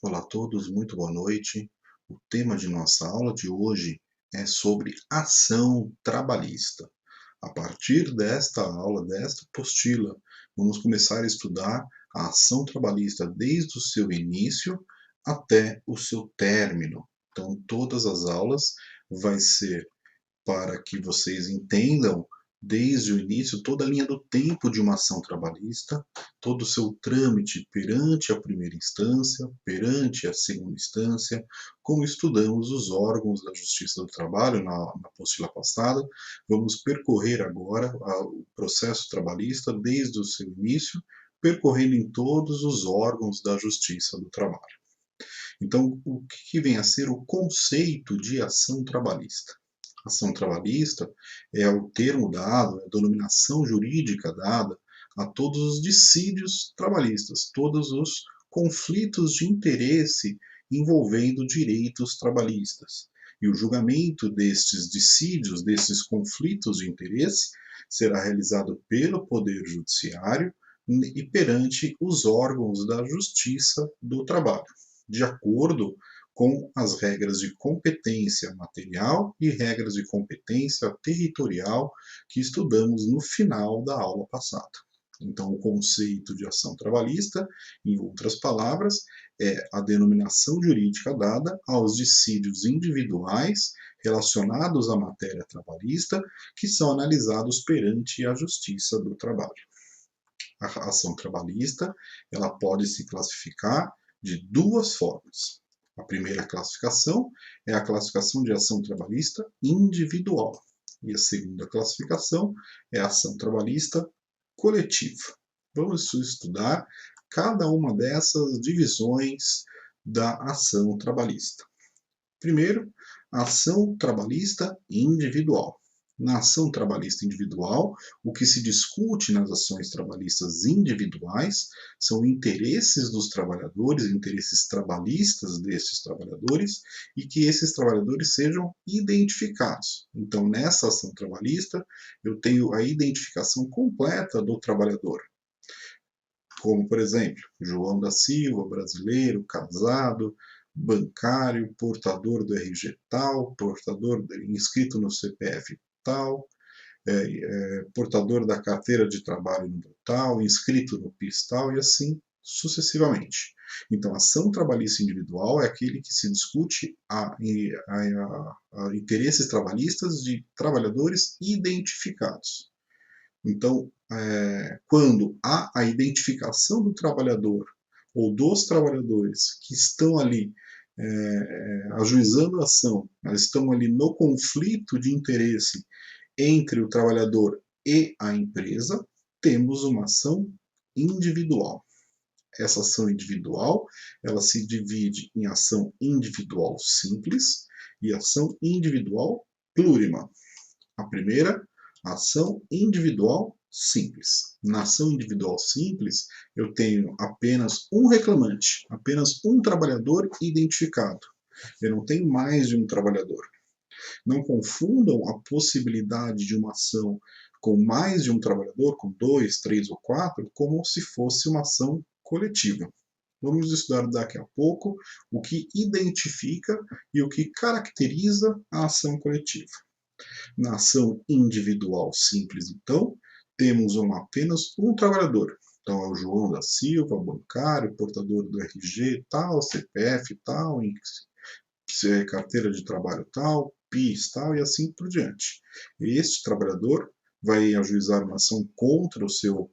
Olá a todos, muito boa noite. O tema de nossa aula de hoje é sobre ação trabalhista. A partir desta aula, desta apostila, vamos começar a estudar a ação trabalhista desde o seu início até o seu término. Então, todas as aulas vai ser para que vocês entendam desde o início toda a linha do tempo de uma ação trabalhista, todo o seu trâmite perante a primeira instância, perante a segunda instância, como estudamos os órgãos da Justiça do Trabalho na apostila passada, vamos percorrer agora o processo trabalhista desde o seu início, percorrendo em todos os órgãos da Justiça do Trabalho. Então, o que vem a ser o conceito de ação trabalhista? Ação trabalhista é o termo dado, é a denominação jurídica dada a todos os dissídios trabalhistas, todos os conflitos de interesse envolvendo direitos trabalhistas. E o julgamento destes dissídios, desses conflitos de interesse, será realizado pelo Poder Judiciário e perante os órgãos da Justiça do Trabalho, de acordo com as regras de competência material e regras de competência territorial que estudamos no final da aula passada. Então, o conceito de ação trabalhista, em outras palavras, é a denominação jurídica dada aos dissídios individuais relacionados à matéria trabalhista que são analisados perante a Justiça do Trabalho. A ação trabalhista, ela pode se classificar de duas formas. A primeira classificação é a classificação de ação trabalhista individual. E a segunda classificação é a ação trabalhista coletiva. Vamos estudar cada uma dessas divisões da ação trabalhista. Primeiro, a ação trabalhista individual. Na ação trabalhista individual, o que se discute nas ações trabalhistas individuais são interesses dos trabalhadores, interesses trabalhistas desses trabalhadores, e que esses trabalhadores sejam identificados. Então, nessa ação trabalhista, eu tenho a identificação completa do trabalhador. Como, por exemplo, João da Silva, brasileiro, casado, bancário, portador do RG tal, inscrito no CPF tal, portador da carteira de trabalho no tal, inscrito no PIS tal, e assim sucessivamente. Então, a ação trabalhista individual é aquele que se discute a interesses trabalhistas de trabalhadores identificados. Então, quando há a identificação do trabalhador ou dos trabalhadores que estão ali ajuizando a ação, estão ali no conflito de interesse entre o trabalhador e a empresa, temos uma ação individual. Essa ação individual, ela se divide em ação individual simples e ação individual plurima. A primeira, ação individual simples. Na ação individual simples, eu tenho apenas um reclamante, apenas um trabalhador identificado. Eu não tenho mais de um trabalhador. Não confundam a possibilidade de uma ação com mais de um trabalhador, com 2, 3 ou 4, como se fosse uma ação coletiva. Vamos estudar daqui a pouco o que identifica e o que caracteriza a ação coletiva. Na ação individual simples, então, temos apenas um trabalhador. Então, é o João da Silva, bancário, portador do RG tal, CPF tal, carteira de trabalho tal, PIS tal, e assim por diante. Este trabalhador vai ajuizar uma ação contra o seu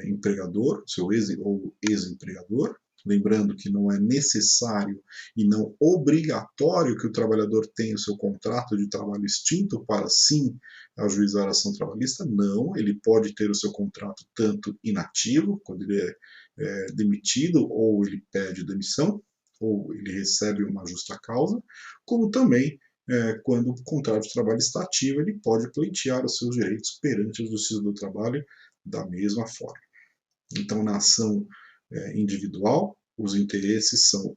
empregador, seu ex-empregador, lembrando que não é necessário e não obrigatório que o trabalhador tenha o seu contrato de trabalho extinto para sim ajuizar a ação trabalhista. Não, ele pode ter o seu contrato tanto inativo, quando ele é demitido ou ele pede demissão, ou ele recebe uma justa causa, como também quando o contrato de trabalho está ativo, ele pode pleitear os seus direitos perante a Justiça do Trabalho da mesma forma. Então, na ação individual, os interesses são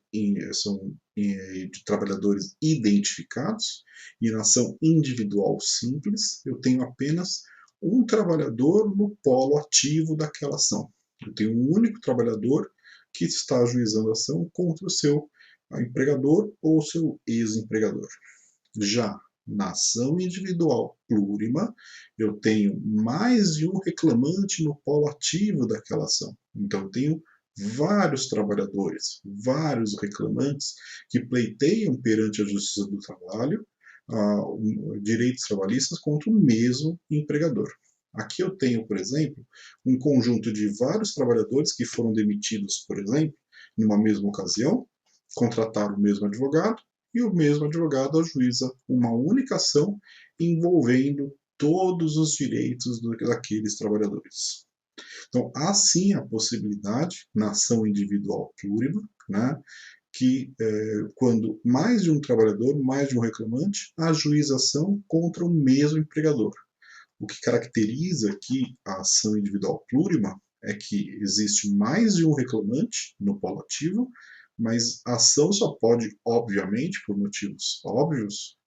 de trabalhadores identificados, e na ação individual simples, eu tenho apenas um trabalhador no polo ativo daquela ação. Eu tenho um único trabalhador que está ajuizando a ação contra o seu empregador ou seu ex-empregador. Já na ação individual plurima, eu tenho mais de um reclamante no polo ativo daquela ação. Então, eu tenho vários trabalhadores, vários reclamantes que pleiteiam perante a Justiça do Trabalho direitos trabalhistas contra o mesmo empregador. Aqui eu tenho, por exemplo, um conjunto de vários trabalhadores que foram demitidos, por exemplo, numa mesma ocasião, contrataram o mesmo advogado e o mesmo advogado ajuiza uma única ação envolvendo todos os direitos daqueles trabalhadores. Então, há sim a possibilidade, na ação individual plurima, né, que quando mais de um trabalhador, mais de um reclamante, ajuiza ação contra o mesmo empregador. O que caracteriza aqui a ação individual plurima é que existe mais de um reclamante no polo ativo, mas a ação só pode, obviamente, por motivos óbvios,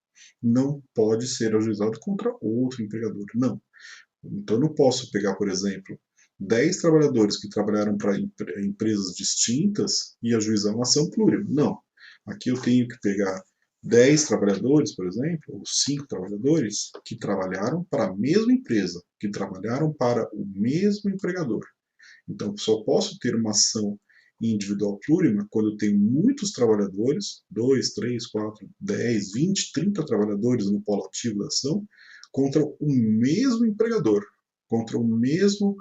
não pode ser ajuizada contra outro empregador. Não. Então, eu não posso pegar, por exemplo, 10 trabalhadores que trabalharam para empresas distintas e ajuizar uma ação plurima. Não. Aqui eu tenho que pegar 10 trabalhadores, por exemplo, ou 5 trabalhadores que trabalharam para a mesma empresa, que trabalharam para o mesmo empregador. Então, só posso ter uma ação individual plurima quando eu tenho muitos trabalhadores, 2, 3, 4, 10, 20, 30 trabalhadores no polo ativo da ação, contra o mesmo empregador, contra o mesma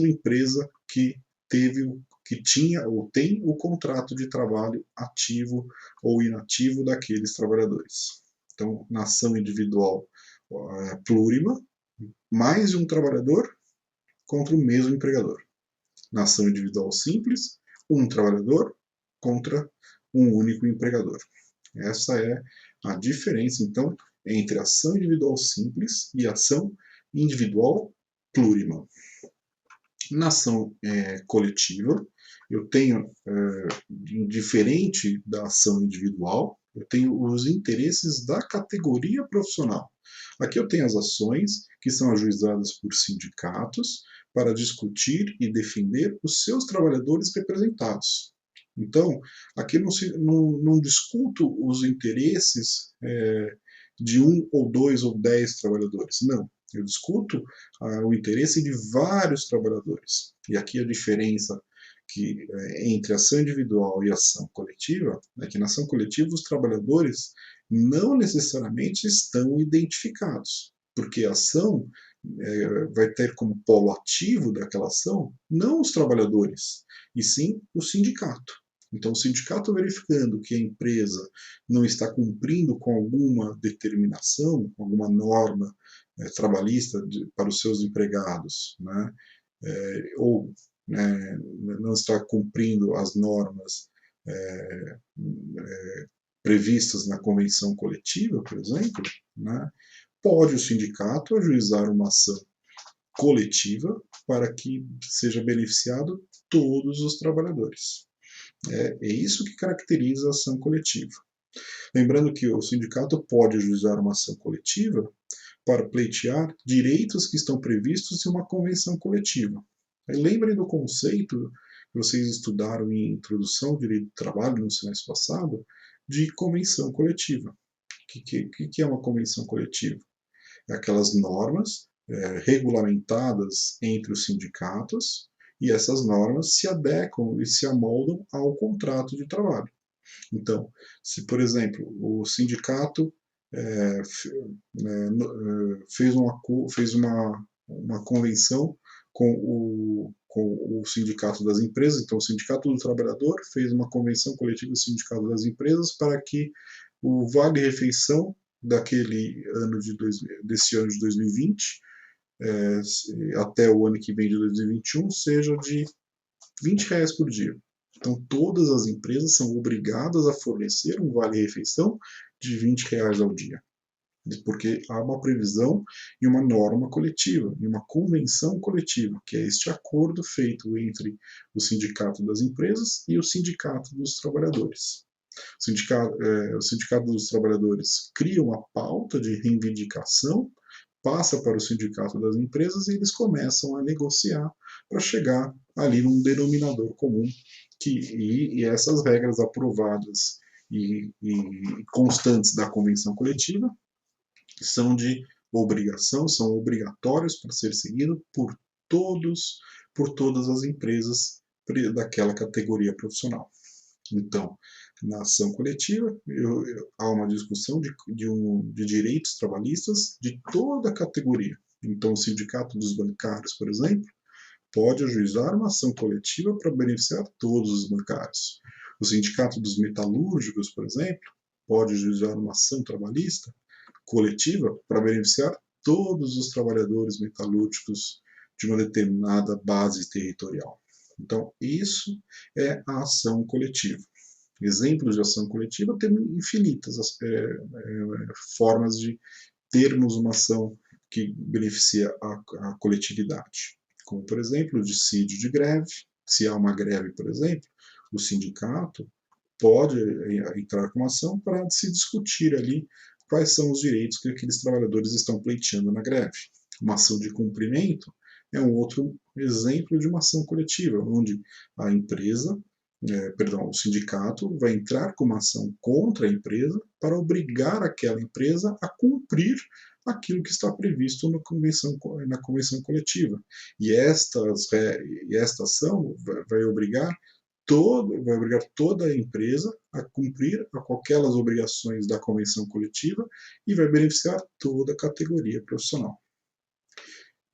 empresa que tinha ou tem o contrato de trabalho ativo ou inativo daqueles trabalhadores. Então, na ação individual plurima, mais de um trabalhador contra o mesmo empregador. Na ação individual simples, um trabalhador contra um único empregador. Essa é a diferença, então, entre ação individual simples e ação individual plurima. Na ação coletiva, eu tenho, diferente da ação individual, eu tenho os interesses da categoria profissional. Aqui eu tenho as ações que são ajuizadas por sindicatos para discutir e defender os seus trabalhadores representados. Então, aqui não discuto os interesses de um ou dois ou 10 trabalhadores. Não, eu discuto o interesse de vários trabalhadores. E aqui a diferença entre ação individual e ação coletiva é que na ação coletiva os trabalhadores não necessariamente estão identificados, porque a ação vai ter como polo ativo daquela ação não os trabalhadores, e sim o sindicato. Então, o sindicato verificando que a empresa não está cumprindo com alguma determinação, alguma norma trabalhista para os seus empregados, né, ou não está cumprindo as normas previstas na convenção coletiva, por exemplo, né, pode o sindicato ajuizar uma ação coletiva para que seja beneficiado todos os trabalhadores. É isso que caracteriza a ação coletiva. Lembrando que o sindicato pode ajuizar uma ação coletiva para pleitear direitos que estão previstos em uma convenção coletiva. Lembrem do conceito que vocês estudaram em Introdução ao Direito do Trabalho no semestre passado, de convenção coletiva. O que é uma convenção coletiva? É aquelas normas regulamentadas entre os sindicatos, e essas normas se adequam e se amoldam ao contrato de trabalho. Então, se, por exemplo, o sindicato fez uma convenção com o sindicato das empresas, então o sindicato do trabalhador fez uma convenção coletiva do sindicato das empresas para que o vale-refeição desse ano de 2020 até o ano que vem de 2021 seja de R$ 20 por dia. Então, todas as empresas são obrigadas a fornecer um vale-refeição de R$ 20 ao dia, porque há uma previsão e uma norma coletiva, e uma convenção coletiva, que é este acordo feito entre o sindicato das empresas e o sindicato dos trabalhadores. O sindicato dos trabalhadores cria uma pauta de reivindicação, passa para o sindicato das empresas e eles começam a negociar para chegar ali num denominador comum e essas regras aprovadas e constantes da convenção coletiva são de obrigação, são obrigatórios para ser seguido por todas as empresas daquela categoria profissional. Então, na ação coletiva, há uma discussão de direitos trabalhistas de toda a categoria. Então, o Sindicato dos Bancários, por exemplo, pode ajuizar uma ação coletiva para beneficiar todos os bancários. O Sindicato dos Metalúrgicos, por exemplo, pode ajuizar uma ação trabalhista coletiva para beneficiar todos os trabalhadores metalúrgicos de uma determinada base territorial. Então, isso é a ação coletiva. Exemplos de ação coletiva tem infinitas formas de termos uma ação que beneficia a coletividade. Como, por exemplo, o dissídio de greve. Se há uma greve, por exemplo, o sindicato pode entrar com uma ação para se discutir ali quais são os direitos que aqueles trabalhadores estão pleiteando na greve. Uma ação de cumprimento é um outro exemplo de uma ação coletiva, onde a empresa, o sindicato vai entrar com uma ação contra a empresa para obrigar aquela empresa a cumprir aquilo que está previsto na convenção coletiva. E esta ação vai obrigar toda a empresa a cumprir aquelas obrigações da convenção coletiva e vai beneficiar toda a categoria profissional.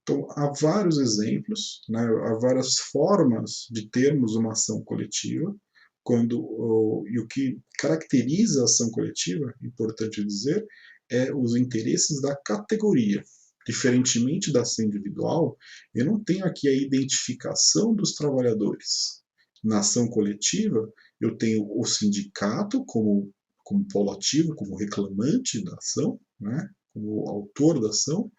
Então, há vários exemplos, né, há várias formas de termos uma ação coletiva, e o que caracteriza a ação coletiva, importante dizer, é os interesses da categoria. Diferentemente da ação individual, eu não tenho aqui a identificação dos trabalhadores. Na ação coletiva, eu tenho o sindicato como polo ativo, como reclamante da ação, né, como autor da ação,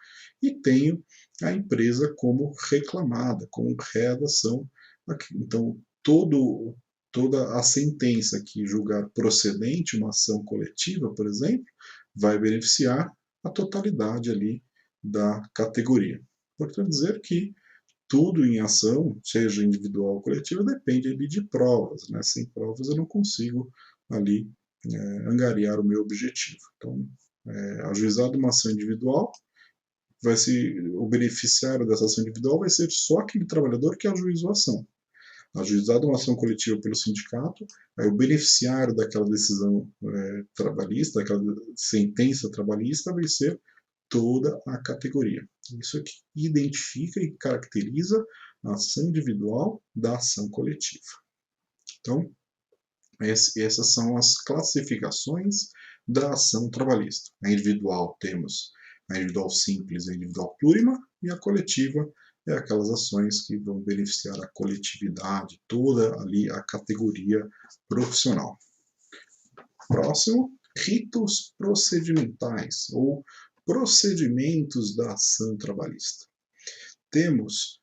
e tenho a empresa como reclamada, como ré da ação. Então, toda a sentença que julgar procedente uma ação coletiva, por exemplo, vai beneficiar a totalidade ali da categoria. Portanto, dizer que tudo em ação, seja individual ou coletiva, depende ali de provas. Né? Sem provas eu não consigo ali angariar o meu objetivo. Então, ajuizado uma ação individual, o beneficiário dessa ação individual vai ser só aquele trabalhador que ajuizou a ação. Ajuizada uma ação coletiva pelo sindicato, aí o beneficiário daquela decisão trabalhista, daquela sentença trabalhista, vai ser toda a categoria. Isso aqui identifica e caracteriza a ação individual da ação coletiva. Então, essas são as classificações da ação trabalhista. A individual temos a individual simples, a individual plurima, e a coletiva é aquelas ações que vão beneficiar a coletividade, toda ali a categoria profissional. Próximo, ritos procedimentais ou procedimentos da ação trabalhista. Temos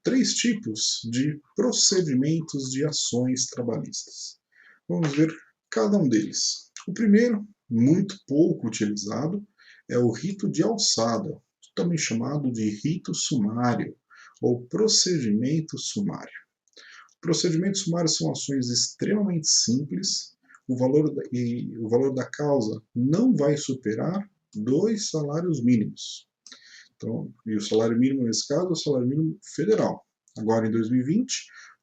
3 tipos de procedimentos de ações trabalhistas. Vamos ver cada um deles. O primeiro, muito pouco utilizado, é o rito de alçada, também chamado de rito sumário ou procedimento sumário. Procedimentos sumários são ações extremamente simples, o valor da causa não vai superar 2 salários mínimos. Então, e o salário mínimo nesse caso é o salário mínimo federal. Agora, em 2020,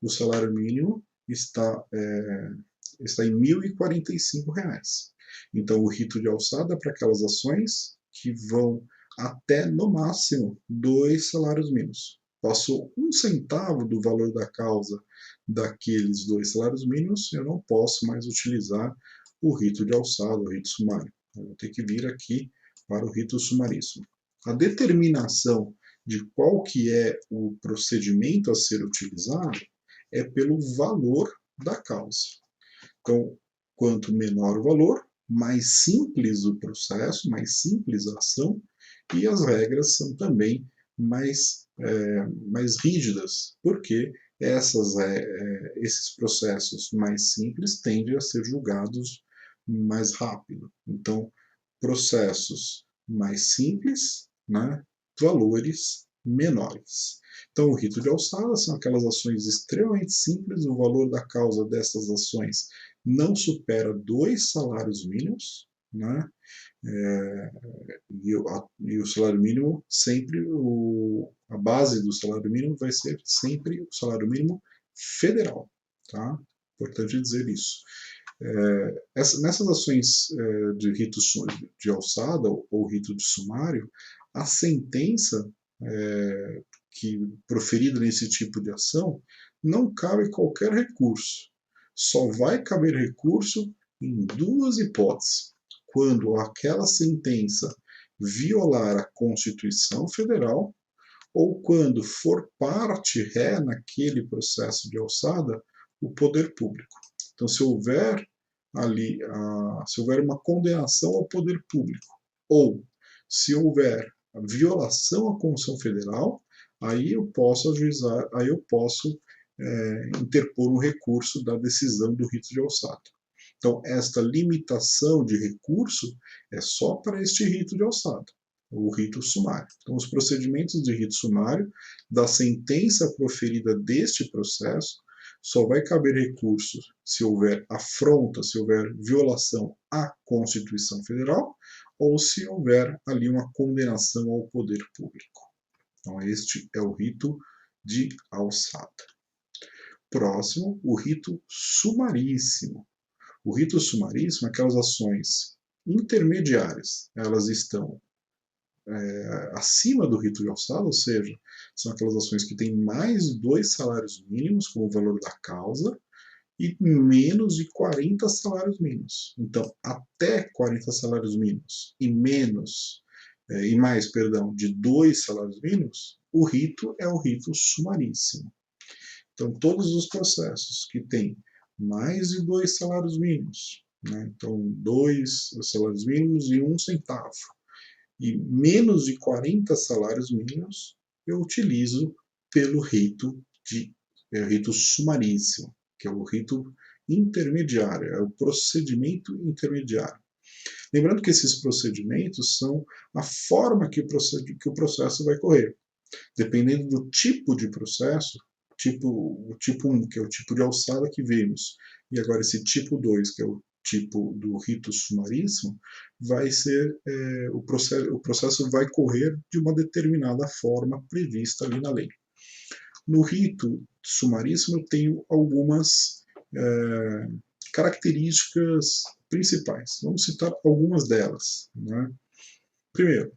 o salário mínimo está em R$ 1.045. Então, o rito de alçada é para aquelas ações que vão até, no máximo, 2 salários mínimos. Passou 1 centavo do valor da causa daqueles 2 salários mínimos, eu não posso mais utilizar o rito de alçada, o rito sumário. Eu vou ter que vir aqui para o rito sumaríssimo. A determinação de qual que é o procedimento a ser utilizado é pelo valor da causa. Então, quanto menor o valor, mais simples o processo, mais simples a ação, e as regras são também mais rígidas, porque esses processos mais simples tendem a ser julgados mais rápido. Então, processos mais simples, né, valores menores. Então, o rito de alçada são aquelas ações extremamente simples, o valor da causa dessas ações não supera 2 salários mínimos, né? E o salário mínimo sempre, a base do salário mínimo vai ser sempre o salário mínimo federal, tá? Importante dizer isso. Nessas ações de rito de alçada ou rito de sumário, a sentença que proferida nesse tipo de ação não cabe qualquer recurso. Só vai caber recurso em duas hipóteses: quando aquela sentença violar a Constituição Federal ou quando for parte ré naquele processo de alçada o poder público. Então, se houver ali, se houver uma condenação ao poder público ou se houver a violação à Constituição Federal, aí eu posso ajuizar, aí eu posso interpor um recurso da decisão do rito de alçada. Então, esta limitação de recurso é só para este rito de alçada, o rito sumário. Então, os procedimentos de rito sumário, da sentença proferida deste processo, só vai caber recurso se houver afronta, se houver violação à Constituição Federal ou se houver ali uma condenação ao poder público. Então, este é o rito de alçada. Próximo, o rito sumaríssimo. O rito sumaríssimo é aquelas ações intermediárias, elas estão acima do rito de alçada, ou seja, são aquelas ações que têm mais de 2 salários mínimos como valor da causa e menos de 40 salários mínimos. Então, até 40 salários mínimos e mais, de 2 salários mínimos, o rito é o rito sumaríssimo. Então, todos os processos que têm mais de 2 salários mínimos, né? Então 2 salários mínimos e 1 centavo, e menos de 40 salários mínimos, eu utilizo pelo rito rito sumaríssimo, que é o rito intermediário, é o procedimento intermediário. Lembrando que esses procedimentos são a forma que o processo vai correr. Dependendo do tipo de processo, o tipo 1, que é o tipo de alçada que vimos, e agora esse tipo 2, que é o tipo do rito sumaríssimo, vai ser o processo vai correr de uma determinada forma prevista ali na lei. No rito sumaríssimo eu tenho algumas características principais. Vamos citar algumas delas, né? Primeiro,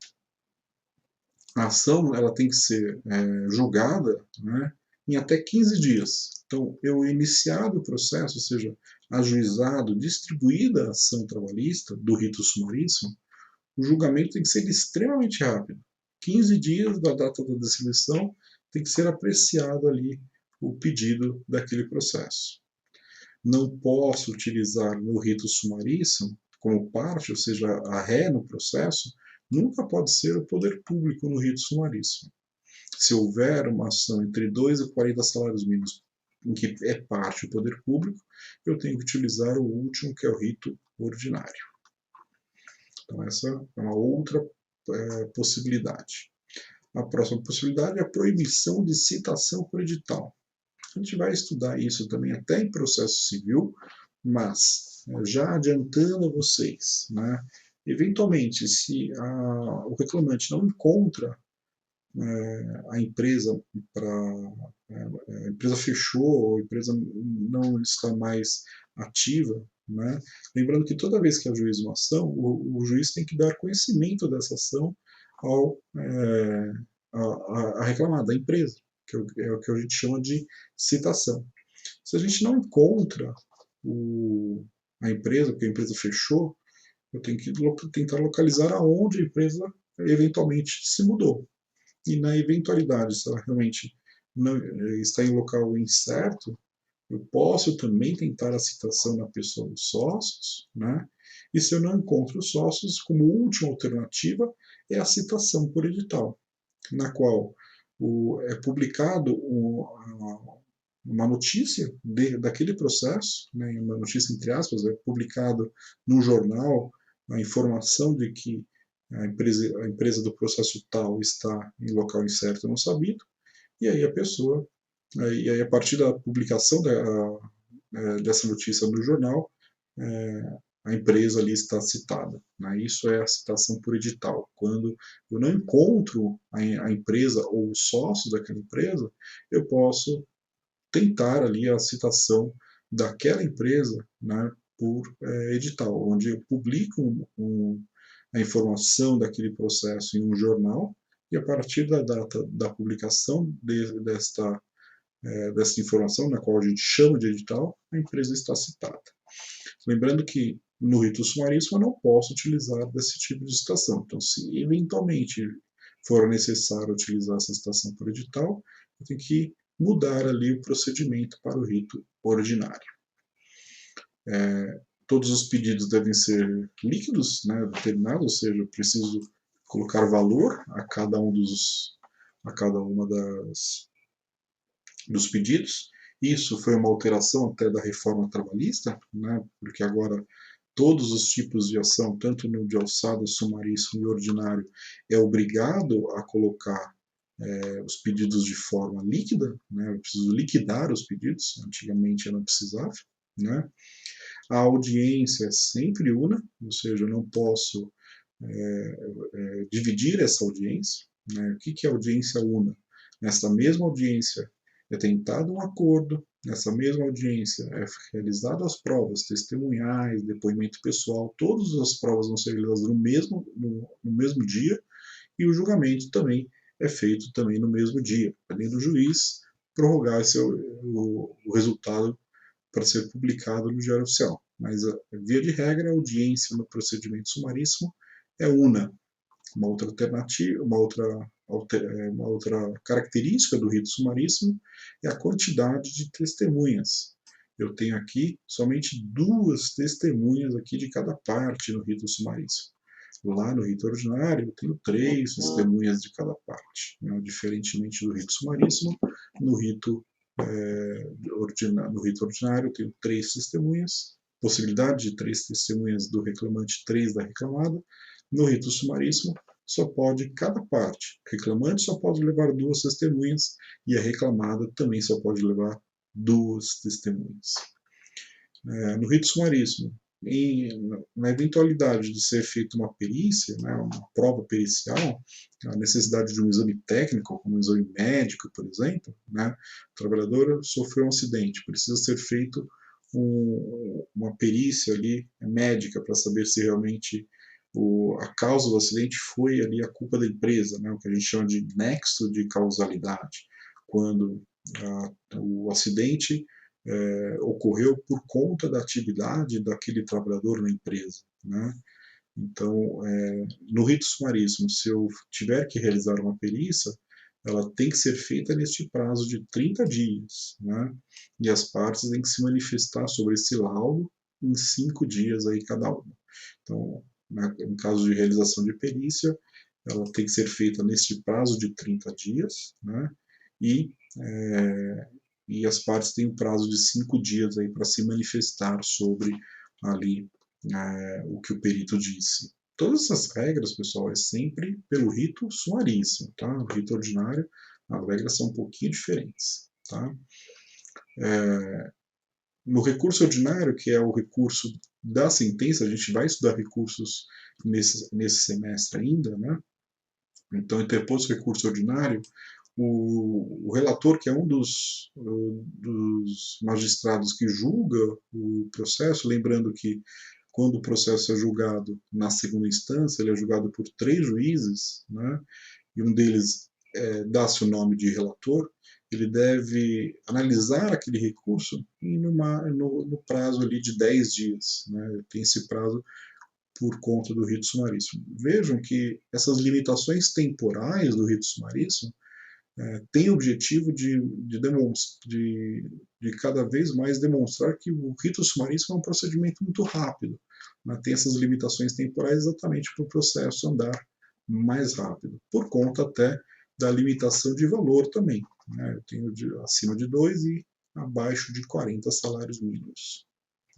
a ação ela tem que ser julgada, né, em até 15 dias. Então, eu iniciado o processo, ou seja, ajuizado, distribuída a ação trabalhista do rito sumaríssimo, o julgamento tem que ser extremamente rápido. 15 dias da data da distribuição tem que ser apreciado ali o pedido daquele processo. Não posso utilizar no rito sumaríssimo como parte, ou seja, a ré no processo, nunca pode ser o poder público no rito sumaríssimo. Se houver uma ação entre 2 e 40 salários mínimos em que é parte o poder público, eu tenho que utilizar o último, que é o rito ordinário. Então, essa é uma outra possibilidade. A próxima possibilidade é a proibição de citação por edital. A gente vai estudar isso também até em processo civil, mas já adiantando a vocês, né, eventualmente, se o reclamante não encontra a empresa a empresa fechou, a empresa não está mais ativa, né? Lembrando que toda vez que ajuiza uma ação, o juiz tem que dar conhecimento dessa ação ao a reclamada, a empresa, que é o que a gente chama de citação. Se a gente não encontra a empresa, porque a empresa fechou, eu tenho que tentar localizar aonde a empresa eventualmente se mudou. E na eventualidade, se ela realmente não está em local incerto, eu posso também tentar a citação na pessoa dos sócios, né? E se eu não encontro os sócios, como última alternativa, é a citação por edital, na qual é publicado uma notícia daquele processo, né, uma notícia entre aspas, é publicado no jornal a informação de que a empresa do processo tal está em local incerto não sabido, e aí a pessoa, e aí a partir da publicação dessa notícia no jornal, a empresa ali está citada. Né? Isso é a citação por edital. Quando eu não encontro a empresa ou o sócio daquela empresa, eu posso tentar ali a citação daquela empresa, né, por edital, onde eu publico a informação daquele processo em um jornal e a partir da data da publicação dessa informação, na qual a gente chama de edital, a empresa está citada. Lembrando que no rito sumaríssimo eu não posso utilizar desse tipo de citação. Então, se eventualmente for necessário utilizar essa citação por edital, eu tenho que mudar ali o procedimento para o rito ordinário. Todos os pedidos devem ser líquidos, né, determinados, ou seja, eu preciso colocar valor a cada uma dos pedidos. Isso foi uma alteração até da reforma trabalhista, né, porque agora todos os tipos de ação, tanto no de alçada, sumaríssimo e ordinário, é obrigado a colocar os pedidos de forma líquida, né? Eu preciso liquidar os pedidos, antigamente eu não precisava, né? A audiência é sempre una, ou seja, eu não posso dividir essa audiência. Né? O que é audiência una? Nessa mesma audiência é tentado um acordo, nessa mesma audiência é realizado as provas testemunhais, depoimento pessoal, todas as provas vão ser realizadas no mesmo dia e o julgamento também é feito também no mesmo dia, além do juiz prorrogar o resultado para ser publicado no Diário Oficial. Mas, via de regra, a audiência no procedimento sumaríssimo é una. Uma outra alternativa, uma outra característica do rito sumaríssimo é a quantidade de testemunhas. Eu tenho aqui somente 2 testemunhas aqui de cada parte no rito sumaríssimo. Lá no rito ordinário, eu tenho 3 testemunhas de cada parte. Né? Diferentemente do rito sumaríssimo, no rito, no rito ordinário, eu tenho 3 testemunhas, possibilidade de 3 testemunhas do reclamante, 3 da reclamada. No rito sumaríssimo, só pode cada parte. O reclamante só pode levar 2 testemunhas e a reclamada também só pode levar 2 testemunhas. No rito sumaríssimo, na eventualidade de ser feita uma perícia, né, uma prova pericial, a necessidade de um exame técnico, como um exame médico, por exemplo, né, o trabalhador sofreu um acidente, precisa ser feito uma perícia ali médica para saber se realmente a causa do acidente foi ali a culpa da empresa, né, o que a gente chama de nexo de causalidade, quando o acidente ocorreu por conta da atividade daquele trabalhador na empresa. Né? Então, no rito sumaríssimo, se eu tiver que realizar uma perícia, ela tem que ser feita neste prazo de 30 dias. Né? E as partes têm que se manifestar sobre esse laudo em 5 dias aí cada uma. Então, no caso de realização de perícia, ela tem que ser feita neste prazo de 30 dias, né? E as partes têm um prazo de 5 dias aí para se manifestar sobre ali o que o perito disse. Todas essas regras, pessoal, é sempre pelo rito sumaríssimo, tá? O rito ordinário, as regras são um pouquinho diferentes, tá? No recurso ordinário, que é o recurso da sentença, a gente vai estudar recursos nesse semestre ainda, né? Então, interposto recurso ordinário, o relator, que é um dos magistrados que julga o processo, lembrando que quando o processo é julgado na segunda instância, ele é julgado por 3 juízes, né? E um deles dá-se o nome de relator, ele deve analisar aquele recurso no prazo ali de 10 dias. Né? Tem esse prazo por conta do rito sumaríssimo. Vejam que essas limitações temporais do rito sumaríssimo tem o objetivo de cada vez mais demonstrar que o rito sumaríssimo é um procedimento muito rápido. Né? Tem essas limitações temporais exatamente para o processo andar mais rápido, por conta até da limitação de valor também. Né? Eu tenho acima de 2 e abaixo de 40 salários mínimos.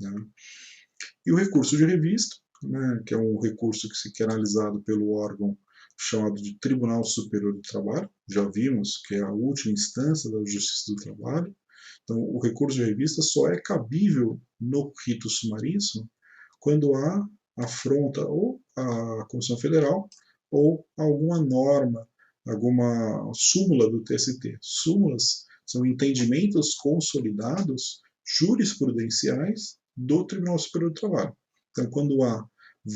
Né? E o recurso de revista, né, que é um recurso que é analisado pelo órgão chamado de Tribunal Superior do Trabalho, já vimos que é a última instância da Justiça do Trabalho. Então, o recurso de revista só é cabível no rito sumaríssimo quando há afronta ou à Constituição Federal ou alguma norma, alguma súmula do TST. Súmulas são entendimentos consolidados jurisprudenciais do Tribunal Superior do Trabalho. Então, quando há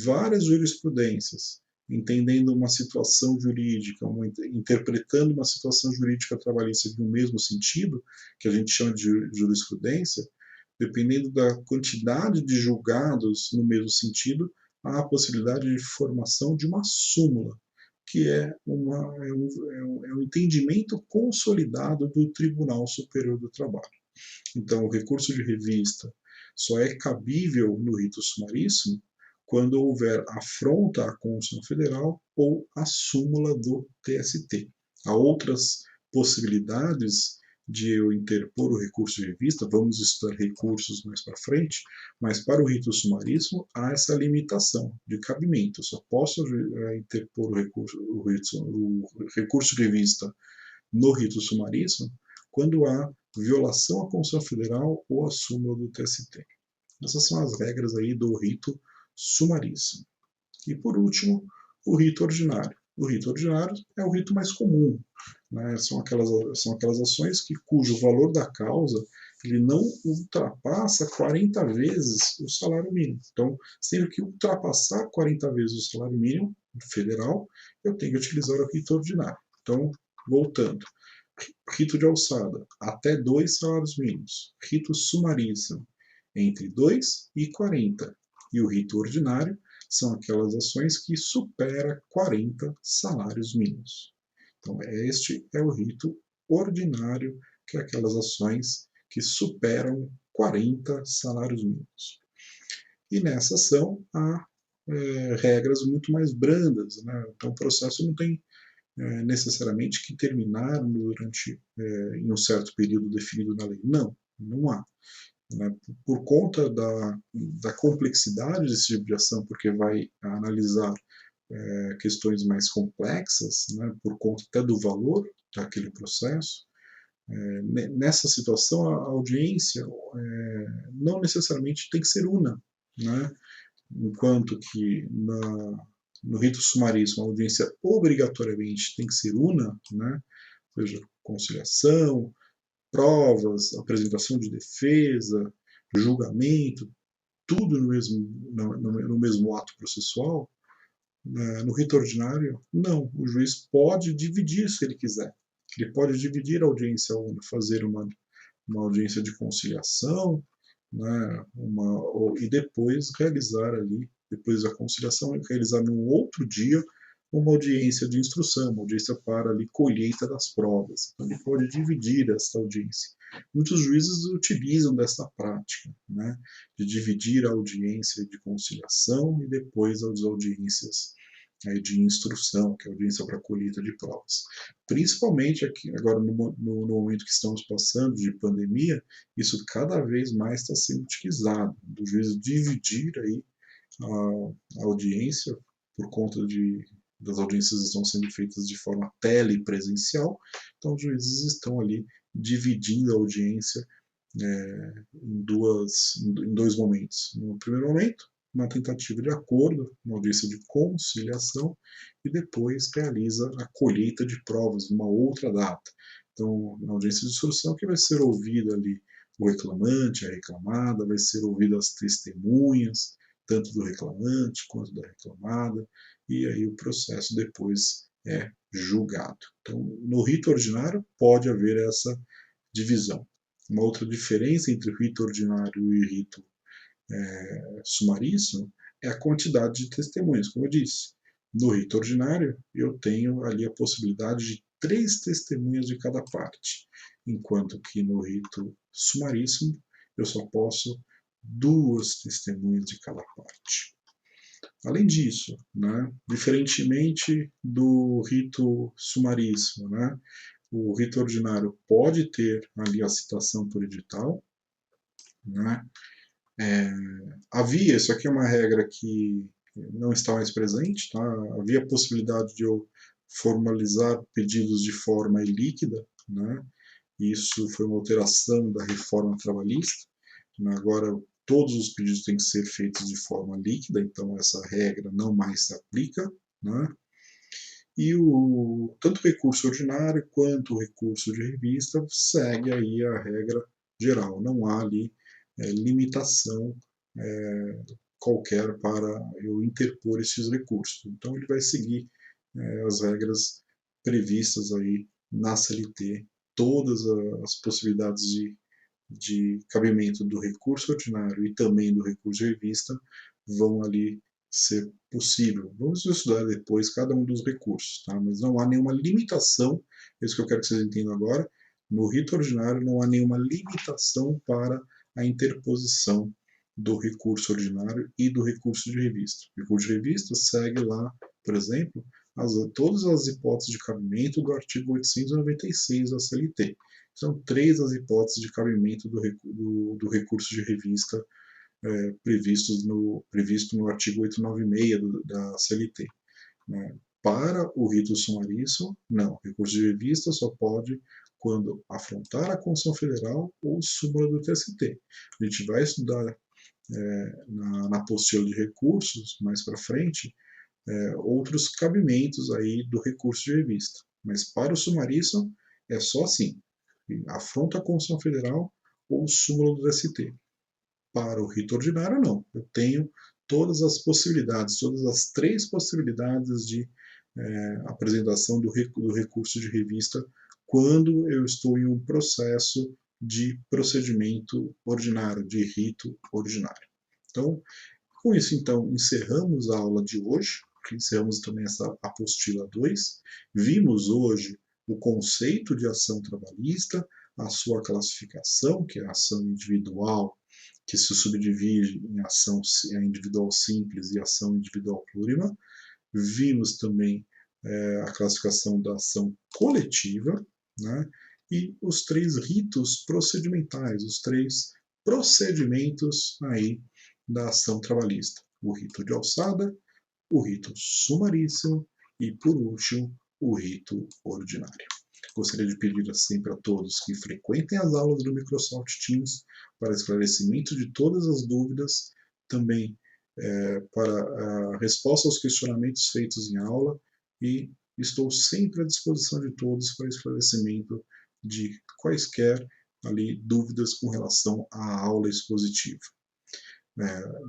várias jurisprudências entendendo uma situação jurídica, interpretando uma situação jurídica trabalhista no mesmo sentido, que a gente chama de jurisprudência, dependendo da quantidade de julgados no mesmo sentido, há a possibilidade de formação de uma súmula, que é um entendimento consolidado do Tribunal Superior do Trabalho. Então, o recurso de revista só é cabível no rito sumaríssimo quando houver afronta à Constituição Federal ou à súmula do TST. Há outras possibilidades de eu interpor o recurso de revista, vamos estudar recursos mais para frente, mas para o rito sumaríssimo há essa limitação de cabimento. Eu só posso interpor o recurso de revista no rito sumaríssimo quando há violação à Constituição Federal ou à súmula do TST. Essas são as regras aí do rito sumaríssimo. E por último, o rito ordinário. O rito ordinário é o rito mais comum, né? São aquelas ações cujo valor da causa ele não ultrapassa 40 vezes o salário mínimo. Então, sempre que ultrapassar 40 vezes o salário mínimo federal, eu tenho que utilizar o rito ordinário. Então, voltando. Rito de alçada, até 2 salários mínimos. Rito sumaríssimo, entre 2 e 40. E o rito ordinário são aquelas ações que superam 40 salários mínimos. Então, este é o rito ordinário, que é aquelas ações que superam 40 salários mínimos. E nessa ação há regras muito mais brandas, né? Então o processo não tem necessariamente que terminar em um certo período definido na lei. Não, não há. Né? Por conta da complexidade desse tipo de ação, porque vai analisar questões mais complexas, né? Por conta até do valor daquele processo, nessa situação a audiência não necessariamente tem que ser una, né? Enquanto que no rito sumaríssimo a audiência obrigatoriamente tem que ser una, né? Ou seja, conciliação, provas, apresentação de defesa, julgamento, tudo no mesmo ato processual. No rito ordinário, não. O juiz pode dividir se ele quiser. Ele pode dividir a audiência una, fazer uma audiência de conciliação, né, e depois realizar ali, depois da conciliação, realizar num outro dia uma audiência de instrução, uma audiência para ali colheita das provas. Então ele pode dividir essa audiência. Muitos juízes utilizam dessa prática, né, de dividir a audiência de conciliação e depois as audiências de instrução, que é a audiência para colheita de provas. Principalmente aqui, agora no momento que estamos passando de pandemia, isso cada vez mais está sendo utilizado, do juiz dividir aí a audiência por conta das audiências estão sendo feitas de forma telepresencial, então os juízes estão ali dividindo a audiência em dois momentos. No primeiro momento, uma tentativa de acordo, uma audiência de conciliação, e depois realiza a colheita de provas numa outra data. Então, na audiência de instrução, que vai ser ouvido ali o reclamante, a reclamada, vai ser ouvido as testemunhas, tanto do reclamante quanto da reclamada, e aí o processo depois é julgado. Então, no rito ordinário, pode haver essa divisão. Uma outra diferença entre o rito ordinário e o rito sumaríssimo é a quantidade de testemunhas, como eu disse. No rito ordinário, eu tenho ali a possibilidade de 3 testemunhas de cada parte, enquanto que no rito sumaríssimo eu só posso 2 testemunhas de cada parte. Além disso, né, diferentemente do rito sumaríssimo, né, o rito ordinário pode ter ali a citação por edital, né, Havia, isso aqui é uma regra que não está mais presente, tá? Havia a possibilidade de eu formalizar pedidos de forma ilíquida, né? Isso foi uma alteração da reforma trabalhista, né? Agora todos os pedidos têm que ser feitos de forma líquida, então essa regra não mais se aplica, né? E tanto o recurso ordinário quanto o recurso de revista segue aí a regra geral, não há ali limitação qualquer para eu interpor esses recursos. Então ele vai seguir as regras previstas aí na CLT, todas as possibilidades de cabimento do recurso ordinário e também do recurso de revista vão ali ser possível. Vamos estudar depois cada um dos recursos, tá? Mas não há nenhuma limitação, é isso que eu quero que vocês entendam agora, no rito ordinário não há nenhuma limitação para a interposição do recurso ordinário e do recurso de revista. O recurso de revista segue lá, por exemplo, todas as hipóteses de cabimento do artigo 896 da CLT. São três as hipóteses de cabimento do recurso de revista previsto no artigo 896 da CLT. Né? Para o rito sumaríssimo, não. Recurso de revista só pode quando afrontar a Constituição Federal ou súmula do TST. A gente vai estudar na apostila de recursos, mais para frente, outros cabimentos aí do recurso de revista. Mas para o sumaríssimo, é só assim. Afronta a Constituição Federal ou súmula do TST. Para o rito ordinário, não. Eu tenho todas as possibilidades, todas as três possibilidades de apresentação do recurso de revista quando eu estou em um processo de procedimento ordinário, de rito ordinário. Então, com isso, então, encerramos a aula de hoje, encerramos também essa apostila 2. Vimos hoje o conceito de ação trabalhista, a sua classificação, que é a ação individual, que se subdivide em ação individual simples e ação individual plurima. Vimos também a classificação da ação coletiva, né? E os três ritos procedimentais, os três procedimentos aí da ação trabalhista: o rito de alçada, o rito sumaríssimo e, por último, o rito ordinário. Gostaria de pedir sempre a todos que frequentem as aulas do Microsoft Teams para esclarecimento de todas as dúvidas, também para a resposta aos questionamentos feitos em aula, e estou sempre à disposição de todos para esclarecimento de quaisquer ali dúvidas com relação à aula expositiva.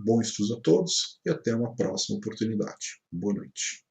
Bom estudo a todos e até uma próxima oportunidade. Boa noite.